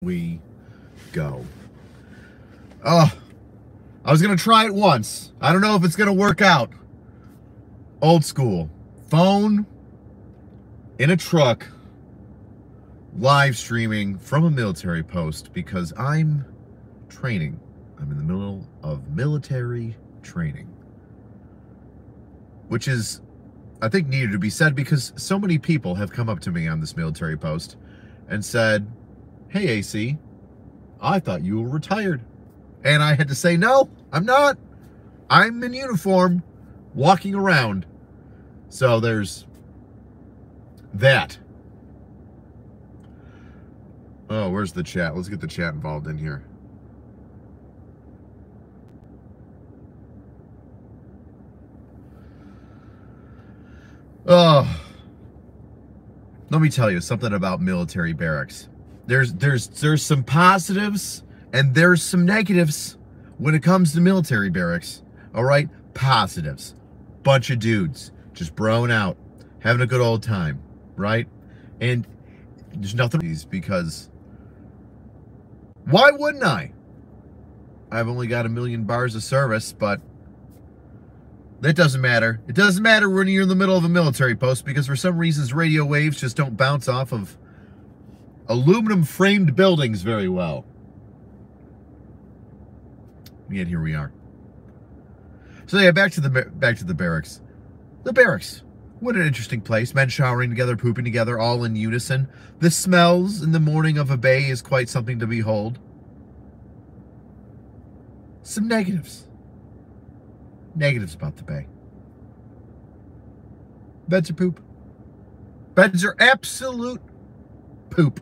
We go. Oh, I was going to try it once. I don't know if it's going to work out. Old school. Phone in a truck, live streaming from a military post because I'm training. I'm in the middle of military training, which is, I think, needed to be said because so many people have come up to me on this military post and said, "Hey, AC, I thought you were retired." And I had to say, no, I'm not. I'm in uniform, walking around. So there's that. Oh, where's the chat? Let's get the chat involved in here. Oh, let me tell you something about military barracks. There's some positives and there's some negatives when it comes to military barracks. All right, positives, bunch of dudes just broing out, having a good old time, right? And there's nothing because why wouldn't I? I've only got 1 million bars of service, but that doesn't matter. It doesn't matter when you're in the middle of a military post because for some reasons radio waves just don't bounce off of aluminum framed buildings very well. Yet here we are. So yeah, back to the barracks. The barracks. What an interesting place. Men showering together, pooping together, all in unison. The smells in the morning of a bay is quite something to behold. Some negatives. Negatives about the bay. Beds are poop. Beds are absolute poop.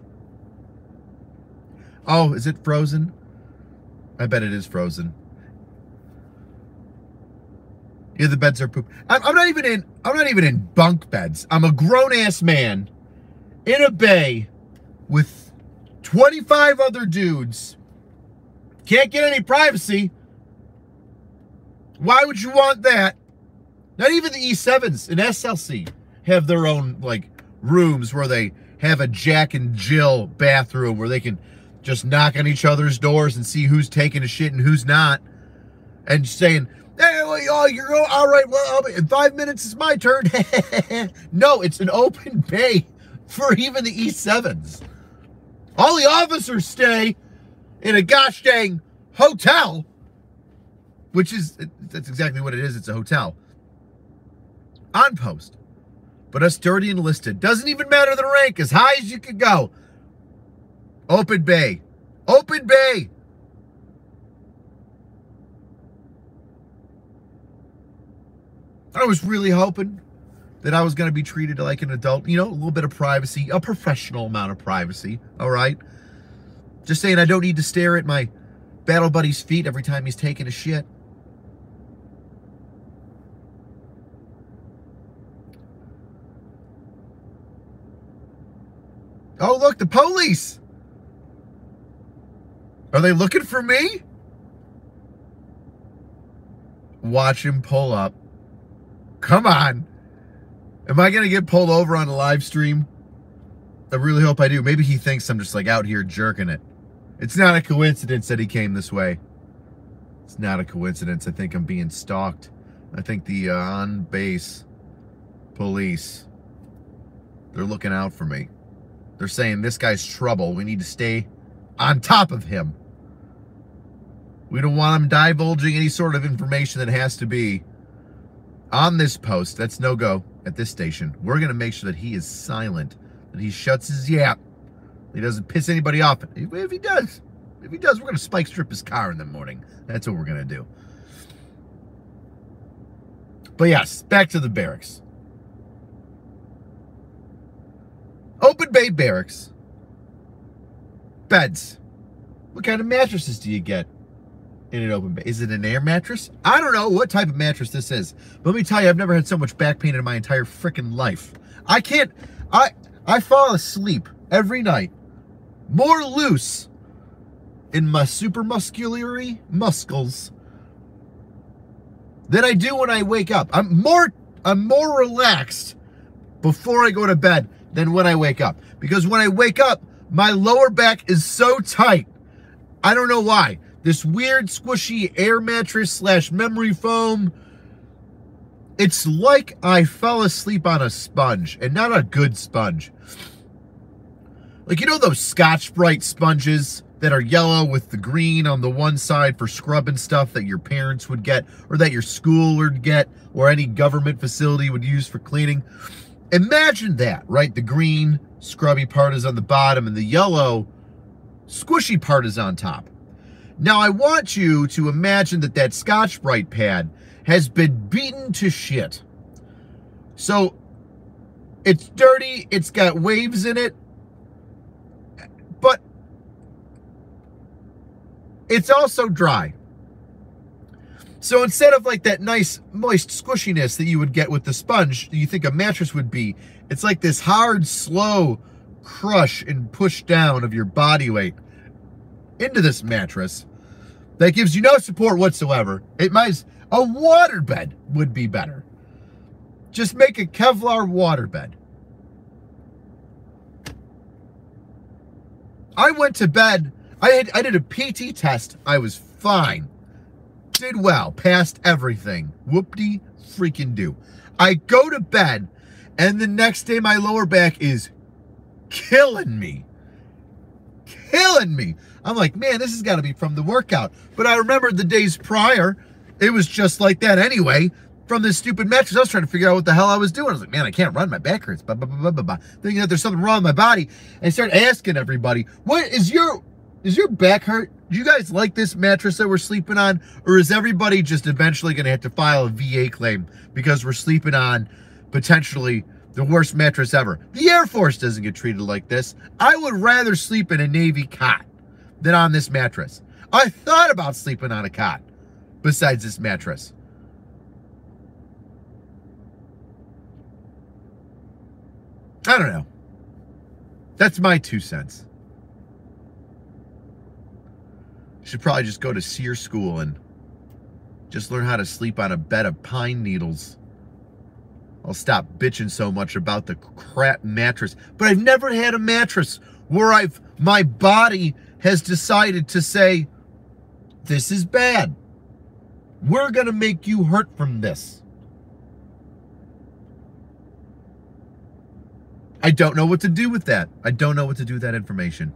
Oh, is it frozen? I bet it is frozen. Yeah, the beds are poop. I'm not even in bunk beds. I'm a grown-ass man in a bay with 25 other dudes. Can't get any privacy. Why would you want that? Not even the E7s in SLC have their own like rooms where they have a Jack and Jill bathroom where they can just knock on each other's doors and see who's taking a shit and who's not, and saying, "Hey, well, you're all right. Well, in 5 minutes it's my turn." No, it's an open bay for even the E7s. All the officers stay in a gosh dang hotel, which is, that's exactly what it is. It's a hotel on post. But us dirty enlisted, doesn't even matter the rank, as high as you could go. Open bay. Open bay. I was really hoping that I was going to be treated like an adult. You know, a little bit of privacy, a professional amount of privacy, all right? Just saying I don't need to stare at my battle buddy's feet every time he's taking a shit. Oh, look, the police. Are they looking for me? Watch him pull up. Come on. Am I going to get pulled over on a live stream? I really hope I do. Maybe he thinks I'm just like out here jerking it. It's not a coincidence that he came this way. It's not a coincidence. I think I'm being stalked. I think the on-base police, they're looking out for me. They're saying this guy's trouble. We need to stay on top of him. We don't want him divulging any sort of information that has to be on this post. That's no go at this station. We're going to make sure that he is silent, that he shuts his yap, he doesn't piss anybody off. If he does, we're going to spike strip his car in the morning. That's what we're going to do. But yes, back to the barracks. Open bay barracks. Beds. What kind of mattresses do you get in an open bay? Is it an air mattress? I don't know what type of mattress this is. But let me tell you, I've never had so much back pain in my entire freaking life. I fall asleep every night more loose in my supramuscular muscles than I do when I wake up. I'm more relaxed before I go to bed than when I wake up. Because when I wake up, My lower back is so tight. I don't know why. This weird squishy air mattress slash memory foam. It's like I fell asleep on a sponge, and not a good sponge. Like, you know those Scotch-Brite sponges that are yellow with the green on the one side for scrubbing stuff that your parents would get, or that your school would get, or any government facility would use for cleaning? Imagine that, right? The green scrubby part is on the bottom, and the yellow squishy part is on top. Now, I want you to imagine that that Scotch-Brite pad has been beaten to shit. So, it's dirty, it's got waves in it, but it's also dry. So instead of like that nice moist squishiness that you would get with the sponge that you think a mattress would be, it's like this hard, slow crush and push down of your body weight into this mattress that gives you no support whatsoever. A waterbed would be better. Just make a Kevlar waterbed. I went to bed. I did a PT test. I was fine. Did well. Passed everything. Whoop-de freaking do. I go to bed, and the next day my lower back is killing me. Killing me. I'm like, man, this has got to be from the workout. But I remember the days prior, it was just like that anyway. From this stupid mattress, I was trying to figure out what the hell I was doing. I was like, man, I can't run. My back hurts. Thinking that there's something wrong with my body. And I started asking everybody, what is your back hurt? Do you guys like this mattress that we're sleeping on? Or is everybody just eventually going to have to file a VA claim because we're sleeping on potentially the worst mattress ever? The Air Force doesn't get treated like this. I would rather sleep in a Navy cot than on this mattress. I thought about sleeping on a cot besides this mattress. I don't know. That's my 2 cents. Should probably just go to SEER school and just learn how to sleep on a bed of pine needles. I'll stop bitching so much about the crap mattress. But I've never had a mattress where my body has decided to say, this is bad. We're going to make you hurt from this. I don't know what to do with that. I don't know what to do with that information.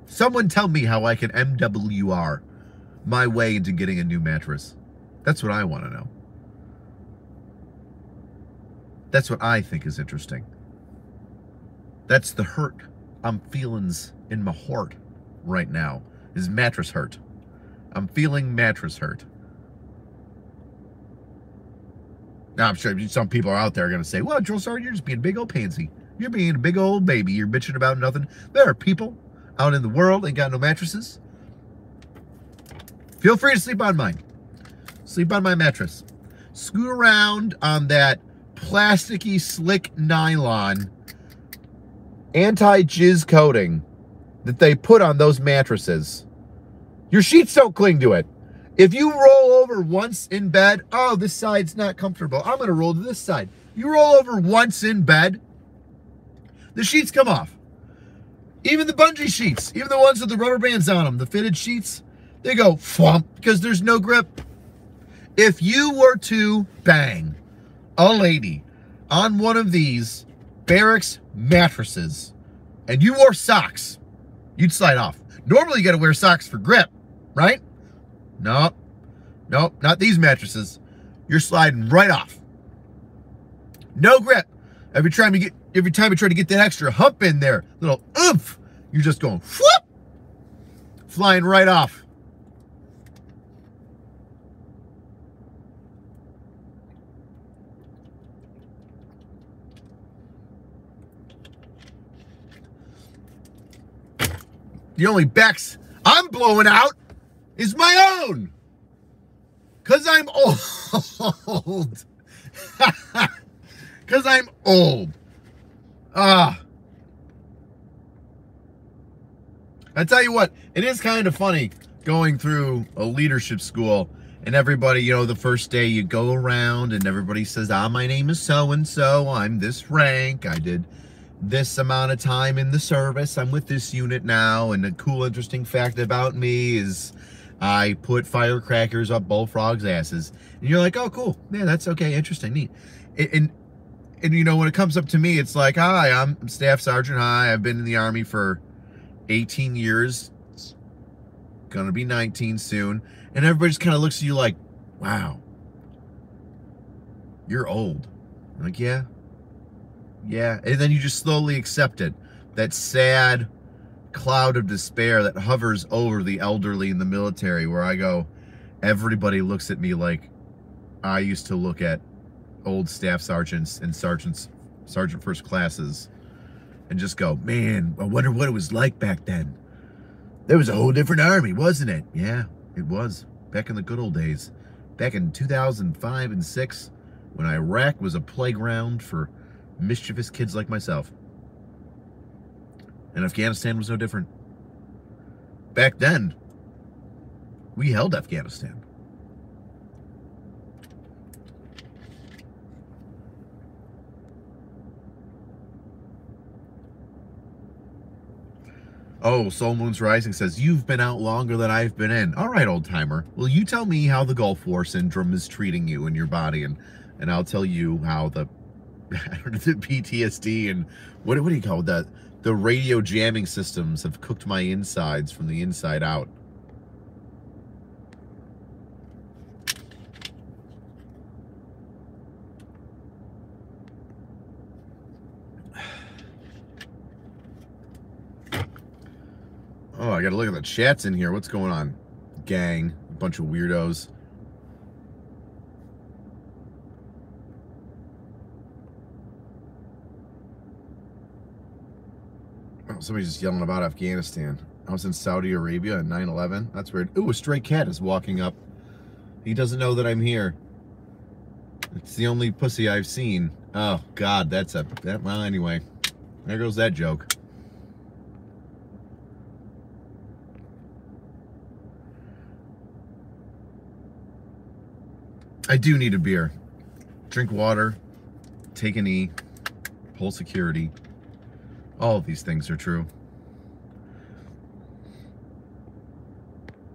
Someone tell me how I can MWR my way into getting a new mattress. That's what I want to know. That's what I think is interesting. That's the hurt I'm feelings in my heart right now, is mattress hurt. I'm feeling mattress hurt. Now, I'm sure some people are out there going to say, well, Joel Sargent, you're just being a big old pansy. You're being a big old baby. You're bitching about nothing. There are people out in the world ain't got no mattresses. Feel free to sleep on mine. Sleep on my mattress. Scoot around on that plasticky, slick nylon anti-jizz coating that they put on those mattresses. Your sheets don't cling to it. If you roll over once in bed, oh, this side's not comfortable, I'm going to roll to this side. You roll over once in bed, the sheets come off. Even the bungee sheets, even the ones with the rubber bands on them, the fitted sheets, they go flump because there's no grip. If you were to bang a lady on one of these barracks mattresses and you wore socks, you'd slide off. Normally you got to wear socks for grip, right? Nope, not these mattresses. You're sliding right off. No grip. Every time you try to get that extra hump in there, little oomph, you're just going whoop, flying right off. The only backs I'm blowing out is my own. Because I'm old. Because I'm old. I tell you what, it is kind of funny going through a leadership school And everybody, you know, the first day you go around and everybody says, my name is so-and-so, I'm this rank, I did this amount of time in the service, I'm with this unit now, and a cool, interesting fact about me is I put firecrackers up bullfrogs' asses. And you're like, oh, cool, yeah, that's okay, interesting, neat. And you know, when it comes up to me, it's like, hi, I'm Staff Sergeant, hi, I've been in the Army for 18 years, it's gonna be 19 soon. And everybody just kind of looks at you like, wow, you're old. I'm like, yeah. And then you just slowly accept it. That sad cloud of despair that hovers over the elderly in the military, where I go, everybody looks at me like I used to look at old staff sergeants and sergeant first classes and just go, man, I wonder what it was like back then. There was a whole different Army, wasn't it? Yeah. It was, back in the good old days. Back in 2005 and 6, when Iraq was a playground for mischievous kids like myself. And Afghanistan was no different. Back then, we held Afghanistan. Oh, Soul Moon's Rising says, you've been out longer than I've been in. All right, old timer. Well, you tell me how the Gulf War syndrome is treating you and your body, and I'll tell you how the, the PTSD and what do you call that? The radio jamming systems have cooked my insides from the inside out. Oh, I gotta look at the chats in here. What's going on? Gang, a bunch of weirdos. Oh, somebody's just yelling about Afghanistan. I was in Saudi Arabia at 9/11. That's weird. Ooh, a stray cat is walking up. He doesn't know that I'm here. It's the only pussy I've seen. Oh, God, well, anyway. There goes that joke. I do need a beer. Drink water, take an E, pull security. All of these things are true.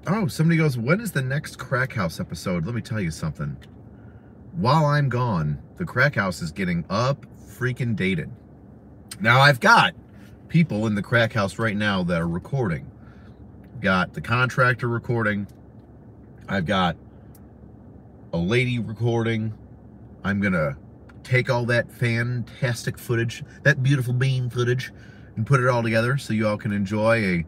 Oh, somebody goes, when is the next Crack House episode? Let me tell you something. While I'm gone, the Crack House is getting up freaking dated. Now, I've got people in the Crack House right now that are recording. Got the contractor recording. I've got a lady recording. I'm gonna take all that fantastic footage, that beautiful beam footage, and put it all together so you all can enjoy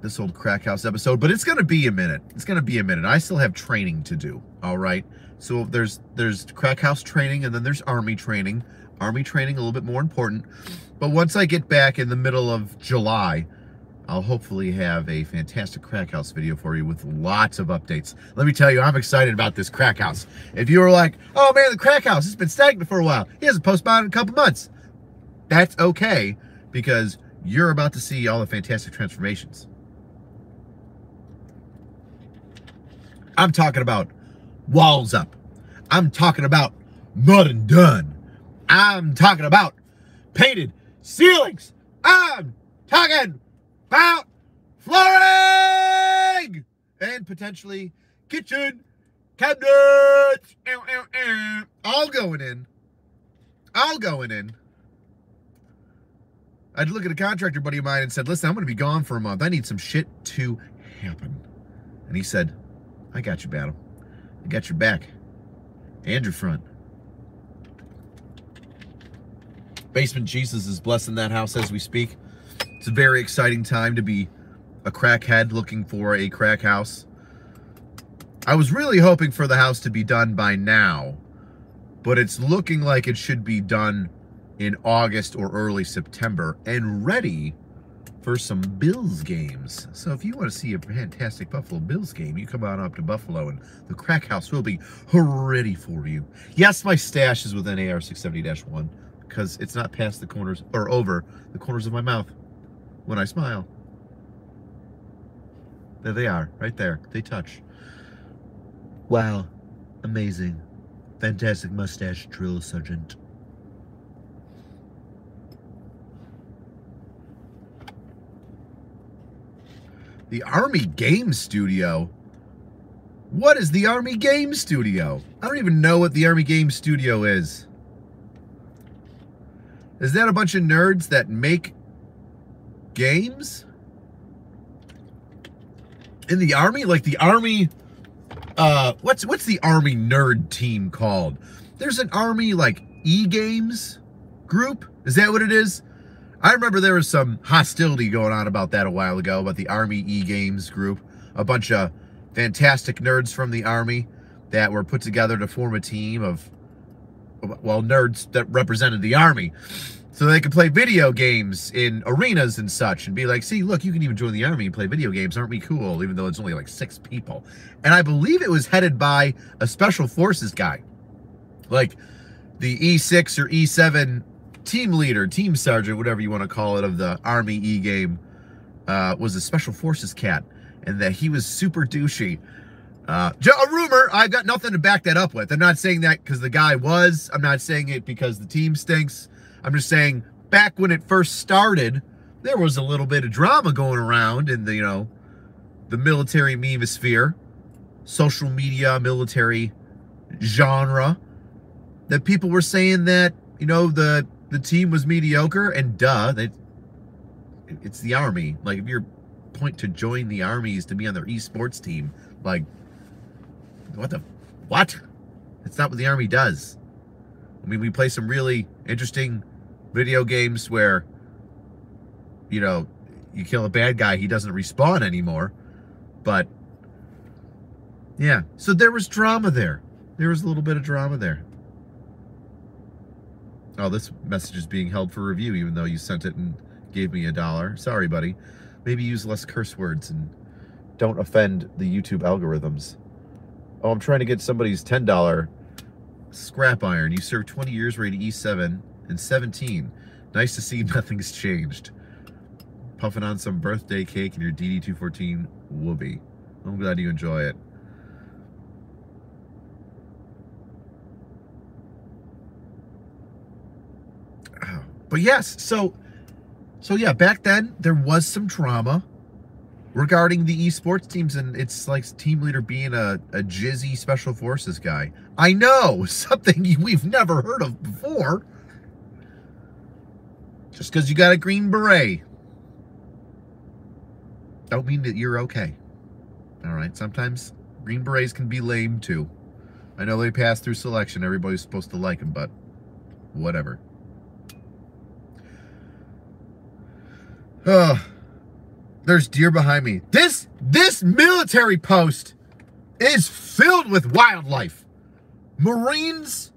this old Crack House episode. But it's gonna be a minute. It's gonna be a minute. I still have training to do. All right. So there's Crack House training, and then there's Army training. Army training a little bit more important. But once I get back in the middle of July, I'll hopefully have a fantastic Crack House video for you with lots of updates. Let me tell you, I'm excited about this Crack House. If you were like, oh man, the Crack House has been stagnant for a while. He hasn't posted about it in a couple months. That's okay, because you're about to see all the fantastic transformations. I'm talking about walls up. I'm talking about mud and done. I'm talking about painted ceilings. I'm talking about flooring and potentially kitchen cabinets. All going in. I'd look at a contractor buddy of mine and said, listen, I'm going to be gone for a month. I need some shit to happen. And he said, I got you, Battle. I got your back and your front. Basement Jesus is blessing that house as we speak. It's a very exciting time to be a crackhead looking for a crack house. I was really hoping for the house to be done by now, but it's looking like it should be done in August or early September and ready for some Bills games. So if you want to see a fantastic Buffalo Bills game, you come on up to Buffalo and the Crack House will be ready for you. Yes, my stash is within AR-670-1 because it's not past the corners or over the corners of my mouth when I smile. There they are, right there. They touch. Wow. Amazing. Fantastic mustache, drill sergeant. The Army Game Studio? What is the Army Game Studio? I don't even know what the Army Game Studio is. Is that a bunch of nerds that make games? In the Army? Like the Army, what's the Army nerd team called? There's an Army, like, e-games group? Is that what it is? I remember there was some hostility going on about that a while ago, about the Army e-games group. A bunch of fantastic nerds from the Army that were put together to form a team of, well, nerds that represented the Army. So they could play video games in arenas and such and be like, see, look, you can even join the Army and play video games. Aren't we cool? Even though it's only like 6 people. And I believe it was headed by a special forces guy. Like the E6 or E7 team leader, team sergeant, whatever you want to call it, of the Army e-game was a special forces cat. And that he was super douchey. A rumor, I've got nothing to back that up with. I'm not saying that because the guy was. I'm not saying it because the team stinks. I'm just saying, back when it first started, there was a little bit of drama going around in the, you know, the military memosphere, social media, military genre, that people were saying that, you know, the team was mediocre, and duh, it's the Army. Like, if your point to join the Army is to be on their eSports team, like, what? It's not what the Army does. I mean, we play some really interesting video games where, you know, you kill a bad guy, he doesn't respawn anymore. But, yeah. So there was drama there. There was a little bit of drama there. Oh, this message is being held for review, even though you sent it and gave me $1. Sorry, buddy. Maybe use less curse words and don't offend the YouTube algorithms. Oh, I'm trying to get somebody's $10 scrap iron. You served 20 years, rated E7 and 17. Nice to see nothing's changed. Puffing on some birthday cake in your DD214 whoopee. I'm glad you enjoy it. Oh, but yes, so yeah, back then there was some drama regarding the esports teams, and it's like team leader being a jizzy special forces guy. I know, something we've never heard of before. Just because you got a green beret don't mean that you're okay. All right, sometimes green berets can be lame too. I know they pass through selection. Everybody's supposed to like them, but whatever. There's deer behind me. This military post is filled with wildlife. Marines,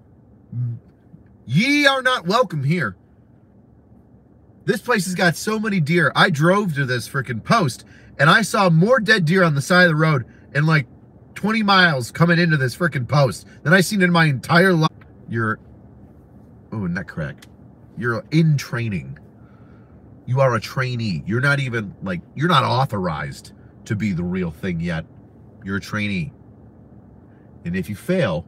ye are not welcome here. This place has got so many deer. I drove to this freaking post, and I saw more dead deer on the side of the road in like 20 miles coming into this freaking post than I've seen in my entire life. Oh, neck crack. You're in training. You are a trainee. You're not even, like, you're not authorized to be the real thing yet. You're a trainee. And if you fail,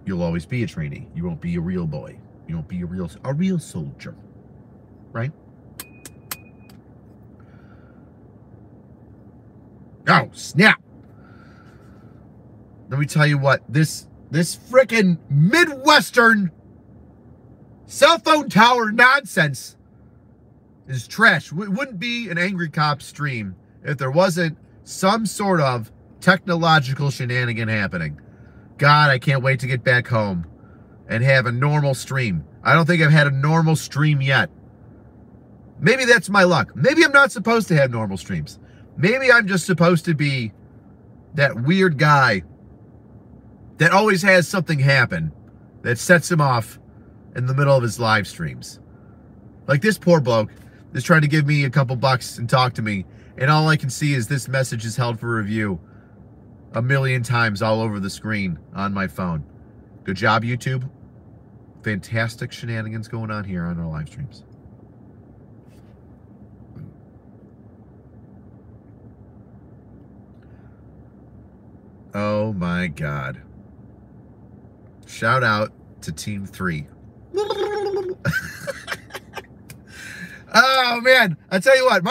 you'll always be a trainee. You won't be a real boy. You won't be a real soldier. Right? Oh, snap. Let me tell you what, this frickin' Midwestern cell phone tower nonsense is trash. It wouldn't be an Angry Cop stream if there wasn't some sort of technological shenanigan happening. God, I can't wait to get back home and have a normal stream. I don't think I've had a normal stream yet. Maybe that's my luck. Maybe I'm not supposed to have normal streams. Maybe I'm just supposed to be that weird guy that always has something happen that sets him off in the middle of his live streams. Like this poor bloke is trying to give me a couple bucks and talk to me, and all I can see is this message is held for review 1,000,000 times all over the screen on my phone. Good job, YouTube. Fantastic shenanigans going on here on our live streams. Oh my God. Shout out to Team 3. Oh man, I tell you what,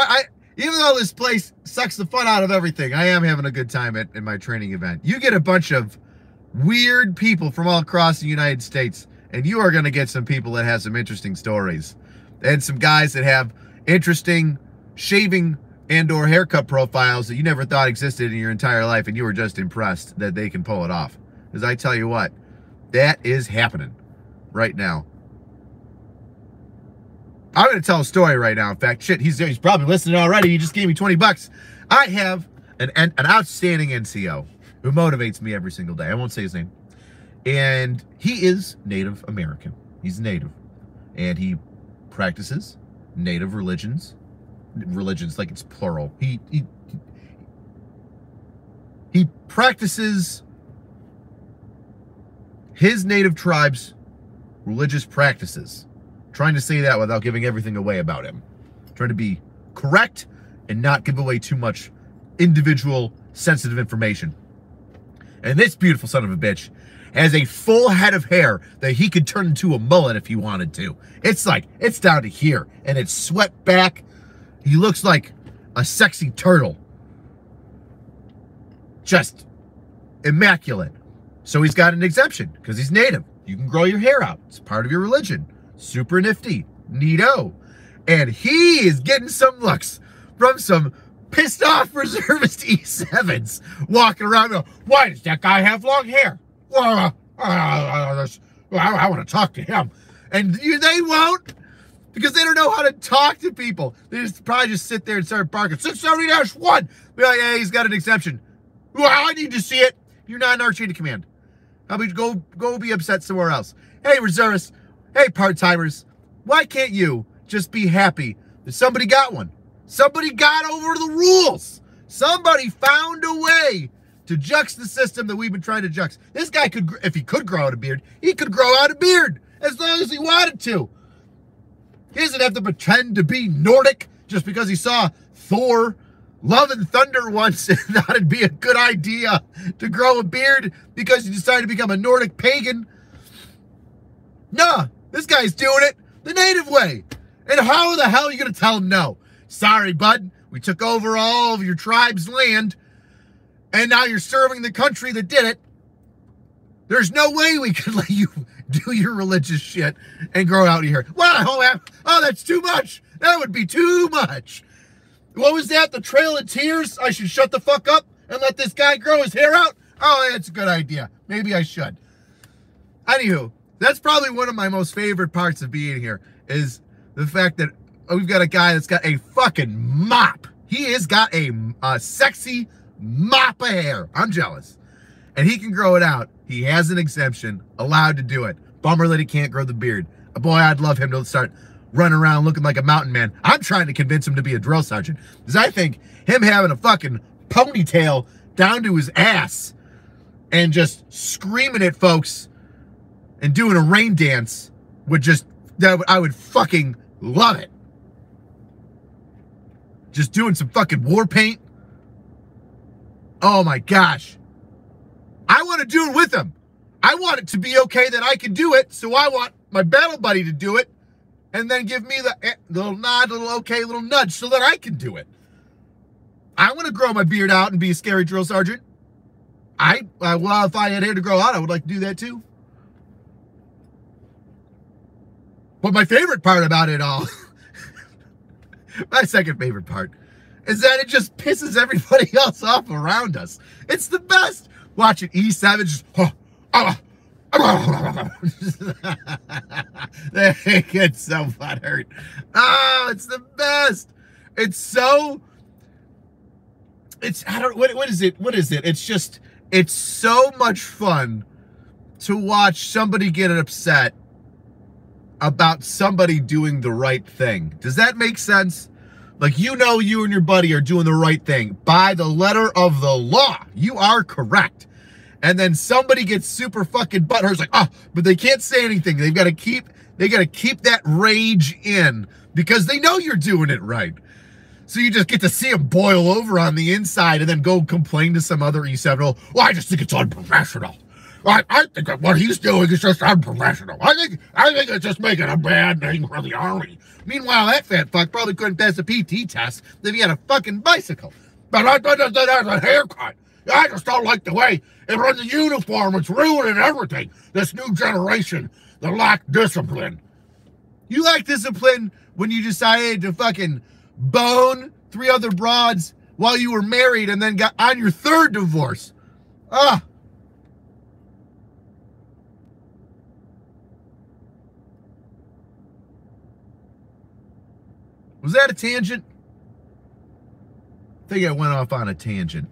even though this place sucks the fun out of everything, I am having a good time in my training event. You get a bunch of weird people from all across the United States, and you are going to get some people that have some interesting stories, and some guys that have interesting shaving and or haircut profiles that you never thought existed in your entire life, and you were just impressed that they can pull it off. Because I tell you what, that is happening right now. I'm going to tell a story right now. In fact, shit, he's probably listening already. He just gave me 20 bucks. I have an outstanding NCO who motivates me every single day. I won't say his name. And he is Native American. He's Native. And he practices Native religions. Religions, like it's plural. He practices his Native tribe's religious practices. Trying to say that without giving everything away about him. Trying to be correct and not give away too much individual sensitive information. And this beautiful son of a bitch has a full head of hair that he could turn into a mullet if he wanted to. It's like, it's down to here, and it's swept back. He looks like a sexy turtle. Just immaculate. So he's got an exemption because he's Native. You can grow your hair out. It's part of your religion. Super nifty. Neato. And he is getting some looks from some pissed off reservist E7s walking around going, why does that guy have long hair? I want to talk to him. And they won't, because they don't know how to talk to people. They just probably just sit there and start barking. 670-1. Be like, hey, he's got an exemption. Well, I need to see it. You're not in our chain of command. How about you go be upset somewhere else? Hey, reservists. Hey, part-timers. Why can't you just be happy that somebody got one? Somebody got over the rules. Somebody found a way to jux the system that we've been trying to jux. This guy could, if he could grow out a beard, he could grow out a beard as long as he wanted to. He doesn't have to pretend to be Nordic just because he saw Thor Love and Thunder once and thought it'd be a good idea to grow a beard because he decided to become a Nordic pagan. Nah, this guy's doing it the Native way. And how the hell are you going to tell him no? Sorry, bud. We took over all of your tribe's land, and now you're serving the country that did it. There's no way we can let you do your religious shit and grow out your hair. Well, oh, that's too much. That would be too much. What was that? The Trail of Tears? I should shut the fuck up and let this guy grow his hair out? Oh, that's a good idea. Maybe I should. Anywho, that's probably one of my most favorite parts of being here is the fact that we've got a guy that's got a fucking mop. He has got a sexy mop of hair. I'm jealous. And he can grow it out. He has an exemption, allowed to do it. Bummer that he can't grow the beard. Boy, I'd love him to start running around looking like a mountain man. I'm trying to convince him to be a drill sergeant. Because I think him having a fucking ponytail down to his ass and just screaming at folks and doing a rain dance would just, I would fucking love it. Just doing some fucking war paint. Oh my gosh. I want to do it with him. I want it to be okay that I can do it, so I want my battle buddy to do it and then give me the little nod, little okay, little nudge so that I can do it. I want to grow my beard out and be a scary drill sergeant. Well, if I had hair to grow out, I would like to do that too. But my favorite part about it all, my second favorite part, is that it just pisses everybody else off around us. It's the best. Watching E7 just, they get so butthurt. Oh, it's the best. What is it? It's so much fun to watch somebody get upset about somebody doing the right thing. Does that make sense? Like, you and your buddy are doing the right thing by the letter of the law. You are correct. And then somebody gets super fucking butthurt. It's like, oh, but they can't say anything. They got to keep that rage in because they know you're doing it right. So you just get to see him boil over on the inside and then go complain to some other E7. Well, I just think it's unprofessional. I think that what he's doing is just unprofessional. I think it's just making a bad name for the Army. Meanwhile, that fat fuck probably couldn't pass a PT test if he had a fucking bicycle. But I thought that has a haircut. I just don't like the way it runs the uniform. It's ruining everything. This new generation, they lack discipline. You lack discipline when you decided to fucking bone 3 other broads while you were married and then got on your 3rd divorce. Ah. Was that a tangent? I think I went off on a tangent.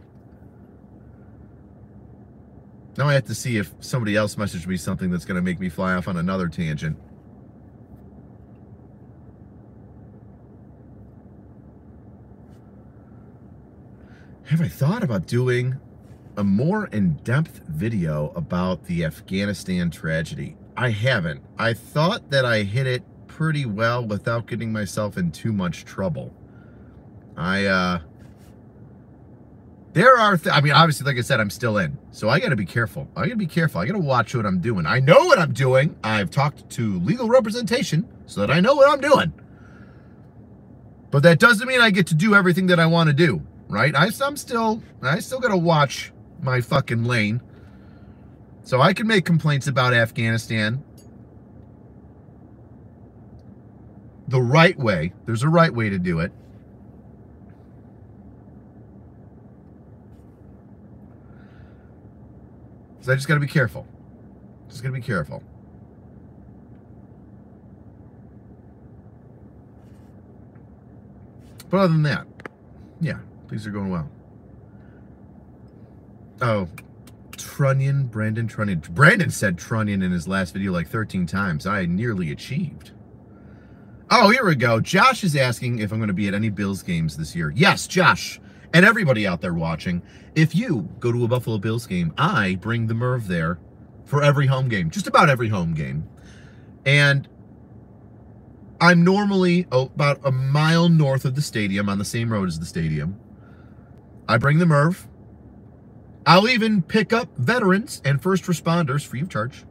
Now I have to see if somebody else messaged me something that's going to make me fly off on another tangent. Have I thought about doing a more in-depth video about the Afghanistan tragedy? I haven't. I thought that I hit it pretty well without getting myself in too much trouble. I mean, obviously, like I said, I'm still in, so I got to be careful. I got to be careful. I got to watch what I'm doing. I know what I'm doing. I've talked to legal representation so that I know what I'm doing. But that doesn't mean I get to do everything that I want to do, right? I still got to watch my fucking lane. So I can make complaints about Afghanistan the right way. There's a right way to do it. So I just got to be careful. Just got to be careful. But other than that, yeah, things are going well. Oh, Trunnion, Brandon Trunnion. Brandon said Trunnion in his last video like 13 times. I nearly achieved. Oh, here we go. Josh is asking if I'm going to be at any Bills games this year. Yes, Josh, and everybody out there watching, if you go to a Buffalo Bills game, I bring the Merv there for every home game, just about every home game. And I'm normally about a mile north of the stadium, on the same road as the stadium. I bring the Merv. I'll even pick up veterans and first responders free of charge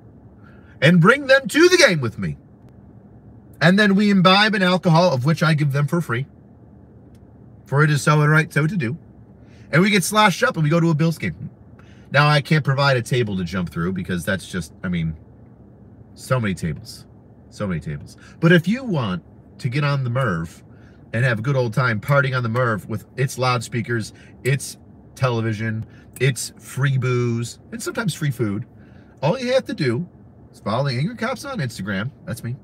and bring them to the game with me. And then we imbibe an alcohol, of which I give them for free. For it is so and right so to do. And we get sloshed up and we go to a Bills game. Now, I can't provide a table to jump through because that's just, I mean, so many tables. So many tables. But if you want to get on the Merv and have a good old time partying on the Merv with its loudspeakers, its television, its free booze, and sometimes free food, all you have to do is follow the Angry Cops on Instagram. That's me.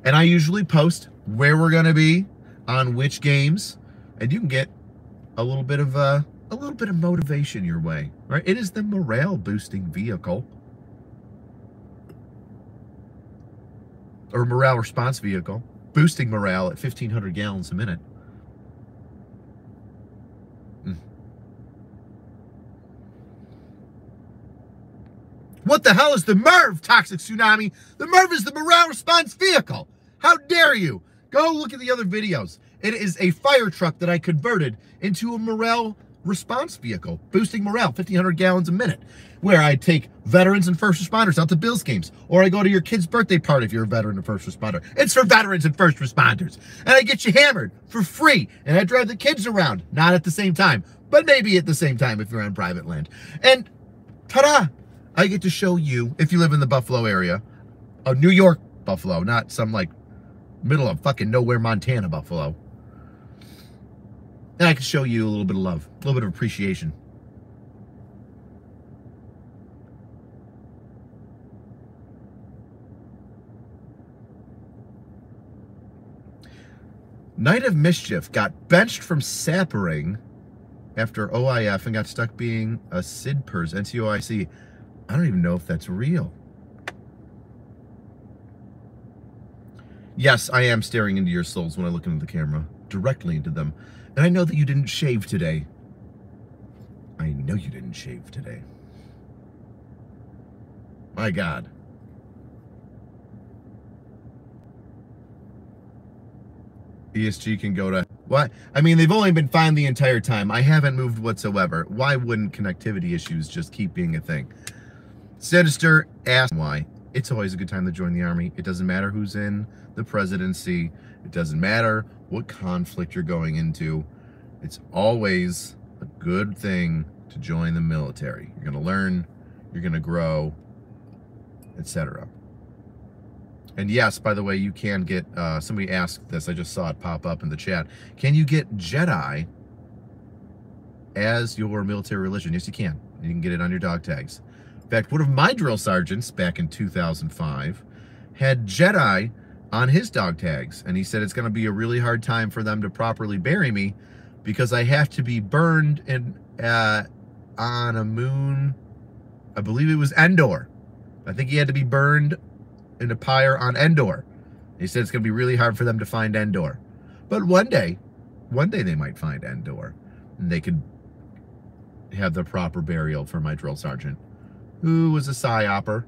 And I usually post where we're going to be on which games, and you can get a little bit of motivation your way, right? It is the morale boosting vehicle, or morale response vehicle, boosting morale at 1,500 gallons a minute. What the hell is the Merv, Toxic Tsunami? The Merv is the morale response vehicle. How dare you? Go look at the other videos. It is a fire truck that I converted into a morale response vehicle, boosting morale, 1,500 gallons a minute, where I take veterans and first responders out to Bills games, or I go to your kid's birthday party if you're a veteran and first responder. It's for veterans and first responders. And I get you hammered for free, and I drive the kids around, not at the same time, but maybe at the same time if you're on private land. And ta-da! I get to show you, if you live in the Buffalo area, a New York Buffalo, not some like middle of fucking nowhere Montana Buffalo. And I can show you a little bit of love, a little bit of appreciation. Night of Mischief got benched from sappering after OIF and got stuck being a SIDPERS, NCOIC. I don't even know if that's real. Yes, I am staring into your souls when I look into the camera, directly into them. And I know that you didn't shave today. I know you didn't shave today. My God. ESG can go to... Why? I mean, they've only been fine the entire time. I haven't moved whatsoever. Why wouldn't connectivity issues just keep being a thing? Sinister asked why. It's always a good time to join the Army. It doesn't matter who's in the presidency. It doesn't matter what conflict you're going into. It's always a good thing to join the military. You're going to learn, you're going to grow, etc. And yes, by the way, you can get, somebody asked this, I just saw it pop up in the chat. Can you get Jedi as your military religion? Yes, you can. You can get it on your dog tags. In fact, one of my drill sergeants back in 2005 had Jedi on his dog tags. And he said it's going to be a really hard time for them to properly bury me because I have to be burned in, on a moon, I believe it was Endor. I think he had to be burned in a pyre on Endor. He said it's going to be really hard for them to find Endor. But one day they might find Endor. And they could have the proper burial for my drill sergeant, who was a PSYOPer,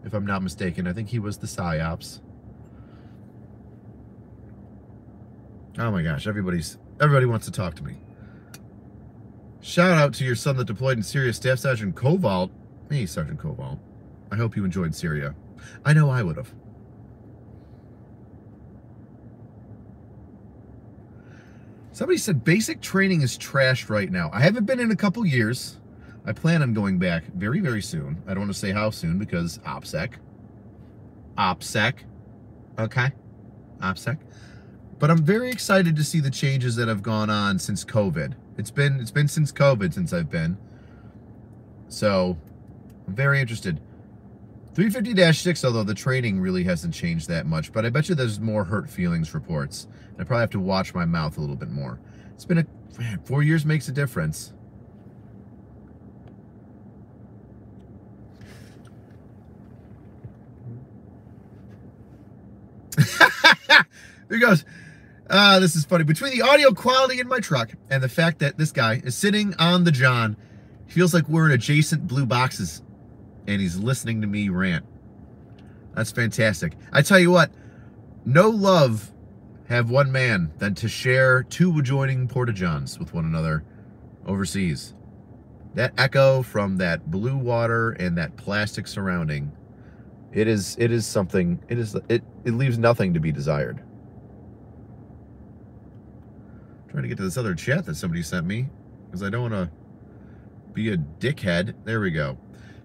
if I'm not mistaken. I think he was the PSYOPs. Oh my gosh, everybody wants to talk to me. Shout out to your son that deployed in Syria, Staff Sergeant Koval. Hey, Sergeant Koval. I hope you enjoyed Syria. I know I would have. Somebody said basic training is trashed right now. I haven't been in a couple years. I plan on going back very, very soon. I don't want to say how soon because OPSEC. Okay? OPSEC. But I'm very excited to see the changes that have gone on since COVID. It's been since COVID since I've been. So, I'm very interested. 350-6, although the training really hasn't changed that much, but I bet you there's more hurt feelings reports. And I probably have to watch my mouth a little bit more. It's been 4 years makes a difference. There he goes. This is funny. Between the audio quality in my truck and the fact that this guy is sitting on the John, feels like we're in adjacent blue boxes. And he's listening to me rant. That's fantastic. I tell you what, no love have one man than to share two adjoining porta-johns with one another overseas. That echo from that blue water and that plastic surrounding, it is something, it leaves nothing to be desired. I'm trying to get to this other chat that somebody sent me because I don't want to be a dickhead. There we go.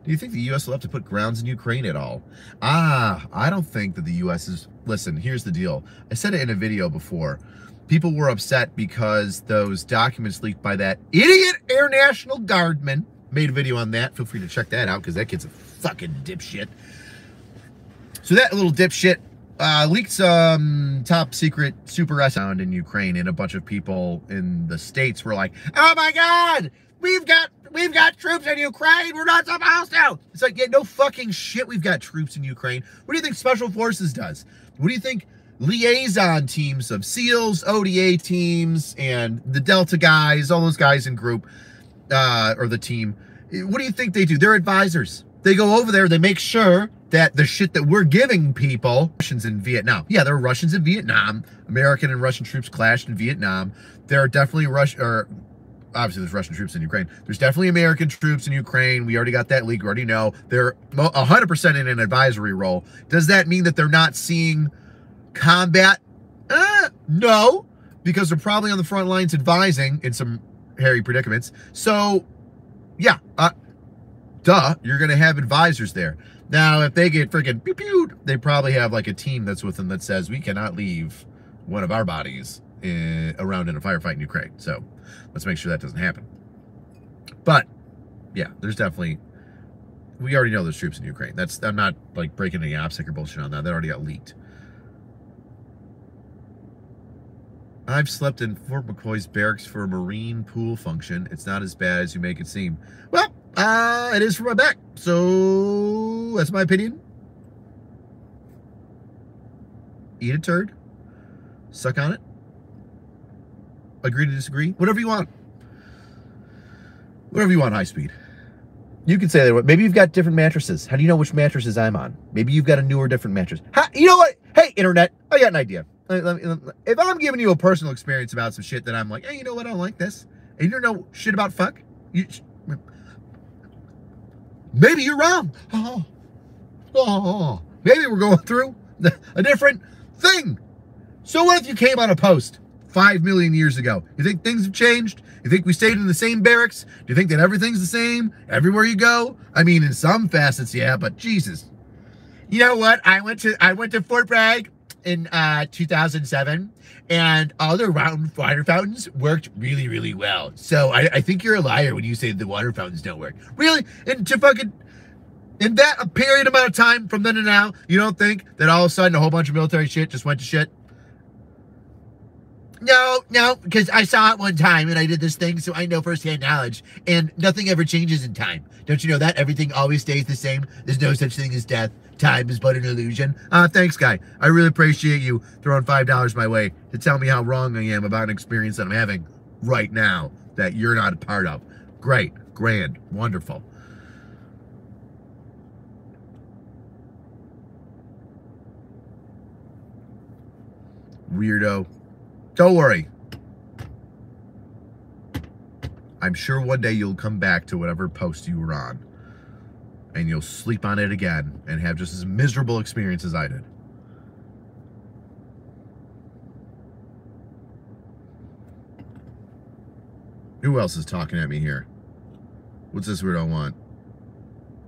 Do you think the U.S. will have to put grounds in Ukraine at all? I don't think that the U.S. is... Listen, here's the deal. I said it in a video before. People were upset because those documents leaked by that idiot Air National Guardman. Made a video on that. Feel free to check that out because that kid's a fucking dipshit. So that little dipshit leaked some top secret super S sound in Ukraine, and a bunch of people in the States were like, oh my God, we've got troops in Ukraine. We're not supposed to. It's like, yeah, no fucking shit. We've got troops in Ukraine. What do you think Special Forces does? What do you think liaison teams of SEALs, ODA teams, and the Delta guys, all those guys in group, or the team, what do you think they do? They're advisors. They go over there. They make sure that the shit that we're giving people, Russians in Vietnam. Yeah, there were Russians in Vietnam. American and Russian troops clashed in Vietnam. There are definitely obviously there's Russian troops in Ukraine. There's definitely American troops in Ukraine. We already got that leak. We already know. They're 100% in an advisory role. Does that mean that they're not seeing combat? No, because they're probably on the front lines advising in some hairy predicaments. So, yeah, you're going to have advisors there. Now, if they get freaking pew-pewed, they probably have like a team that's with them that says, we cannot leave one of our bodies around in a firefight in Ukraine. So let's make sure that doesn't happen. But yeah, there's definitely, we already know there's troops in Ukraine. I'm not like breaking any OPSEC or bullshit on that. That already got leaked. I've slept in Fort McCoy's barracks for a Marine pool function. It's not as bad as you make it seem. Well, it is for my back. So that's my opinion. Eat a turd. Suck on it. Agree to disagree. Whatever you want. Whatever you want, high speed. You can say that. Maybe you've got different mattresses. How do you know which mattresses I'm on? Maybe you've got a newer, different mattress. You know what? Hey, internet, I got an idea. if I'm giving you a personal experience about some shit that I'm like, hey, you know what? I don't like this. And you don't know shit about fuck. Maybe you're wrong. Maybe we're going through a different thing. So what if you came on a post 5 million years ago? You think things have changed? You think we stayed in the same barracks? Do you think that everything's the same everywhere you go? I mean, in some facets, yeah, but Jesus. You know what? I went to Fort Bragg in 2007, and all the water fountains worked really, really well. So I think you're a liar when you say the water fountains don't work. Really? In that period amount of time from then to now, you don't think that all of a sudden a whole bunch of military shit just went to shit? No, because I saw it one time and I did this thing, so I know firsthand knowledge. And nothing ever changes in time. Don't you know that? Everything always stays the same. There's no such thing as death. Time is but an illusion. Thanks, guy. I really appreciate you throwing $5 my way to tell me how wrong I am about an experience that I'm having right now that you're not a part of. Great, grand, wonderful. Weirdo. Don't worry. I'm sure one day you'll come back to whatever post you were on, and you'll sleep on it again and have just as miserable experience as I did. Who else is talking at me here? What's this weirdo want?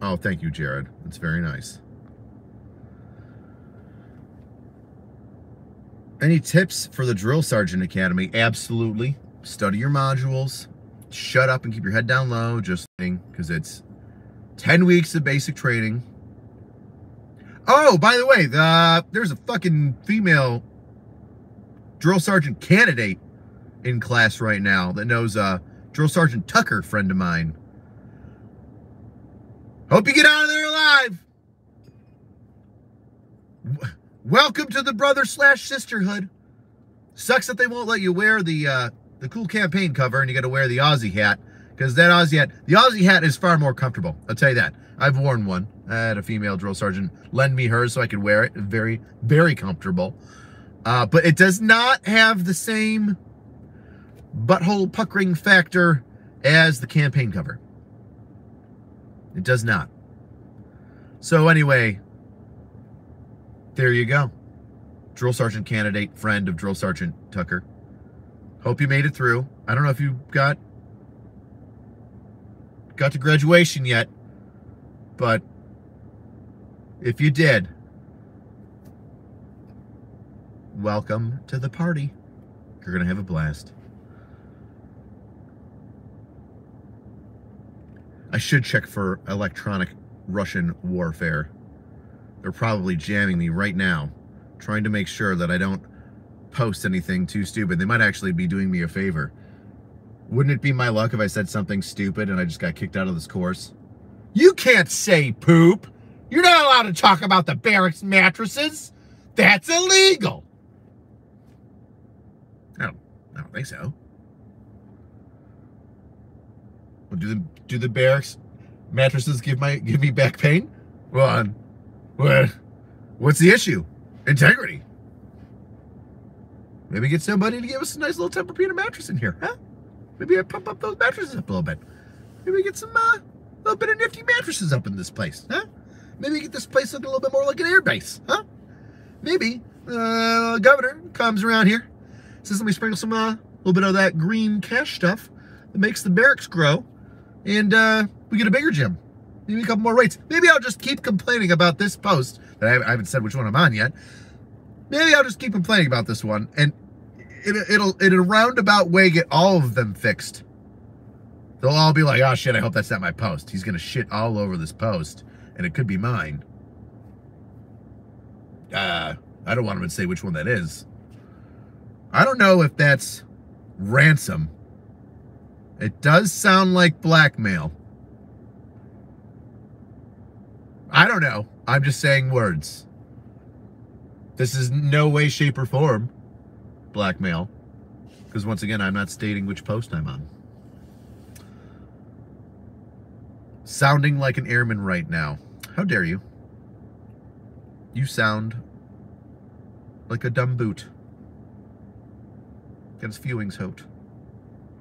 Oh, thank you, Jared. That's very nice. Any tips for the Drill Sergeant Academy? Absolutely. Study your modules. Shut up and keep your head down low. Just because it's 10 weeks of basic training. Oh, by the way, there's a fucking female Drill Sergeant candidate in class right now that knows Drill Sergeant Tucker, friend of mine. Hope you get out of there alive. Welcome to the brother/sisterhood. Sucks that they won't let you wear the cool campaign cover and you got to wear the Aussie hat, because the Aussie hat is far more comfortable. I'll tell you that. I've worn one. I had a female drill sergeant lend me hers so I could wear it. Very, very comfortable. But it does not have the same butthole puckering factor as the campaign cover. It does not. So anyway, there you go. Drill Sergeant candidate, friend of Drill Sergeant Tucker. Hope you made it through. I don't know if you got to graduation yet, but if you did, welcome to the party. You're going to have a blast. I should check for electronic Russian warfare. They're probably jamming me right now, trying to make sure that I don't post anything too stupid. They might actually be doing me a favor. Wouldn't it be my luck if I said something stupid and I just got kicked out of this course? You can't say poop. You're not allowed to talk about the barracks mattresses. That's illegal. I don't think so. Well, do the barracks mattresses give me back pain? Well, what's the issue? Integrity. Maybe get somebody to give us a nice little Tempur-Pedic mattress in here, huh? Maybe I pump up those mattresses up a little bit. Maybe get some little bit of nifty mattresses up in this place, huh? Maybe get this place looking a little bit more like an air base, huh? Maybe governor comes around here, says let me sprinkle some little bit of that green cash stuff that makes the barracks grow, and we get a bigger gym. Maybe a couple more rates. Maybe I'll just keep complaining about this post that I haven't said which one I'm on yet. Maybe I'll just keep complaining about this one, and it'll in a roundabout way get all of them fixed. They'll all be like, oh shit, I hope that's not my post. He's gonna shit all over this post, and it could be mine. I don't want him to say which one that is. I don't know if that's ransom. It does sound like blackmail. I don't know. I'm just saying words. This is no way, shape, or form blackmail. Because once again, I'm not stating which post I'm on. Sounding like an airman right now. How dare you? You sound like a dumb boot. Got his feelings hurt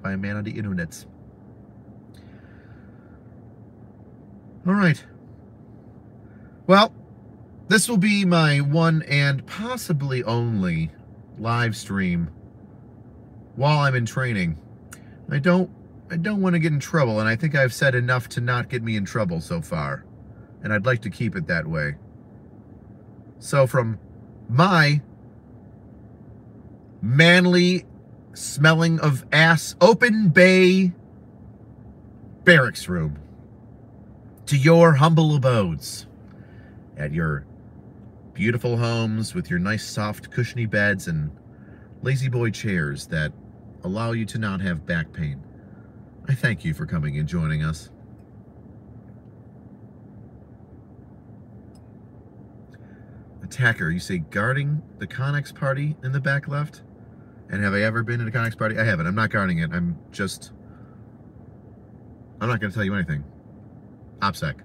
by a man on the internet. All right. Well, this will be my one and possibly only live stream while I'm in training. I don't want to get in trouble, and I think I've said enough to not get me in trouble so far. And I'd like to keep it that way. So from my manly smelling of ass open bay barracks room to your humble abodes at your beautiful homes with your nice soft cushiony beds and lazy boy chairs that allow you to not have back pain. I thank you for coming and joining us. Attacker, you say guarding the Connex party in the back left? And have I ever been in a Connex party? I haven't. I'm not guarding it. I'm not going to tell you anything. OPSEC.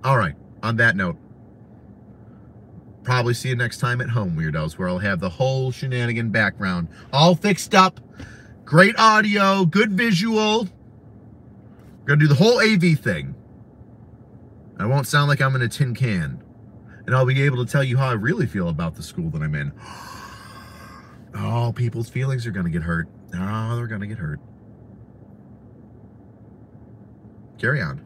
All right. On that note, probably see you next time at home, weirdos, where I'll have the whole shenanigan background all fixed up. Great audio, good visual. Gonna do the whole AV thing. I won't sound like I'm in a tin can. And I'll be able to tell you how I really feel about the school that I'm in. Oh, people's feelings are gonna get hurt. Oh, they're gonna get hurt. Carry on.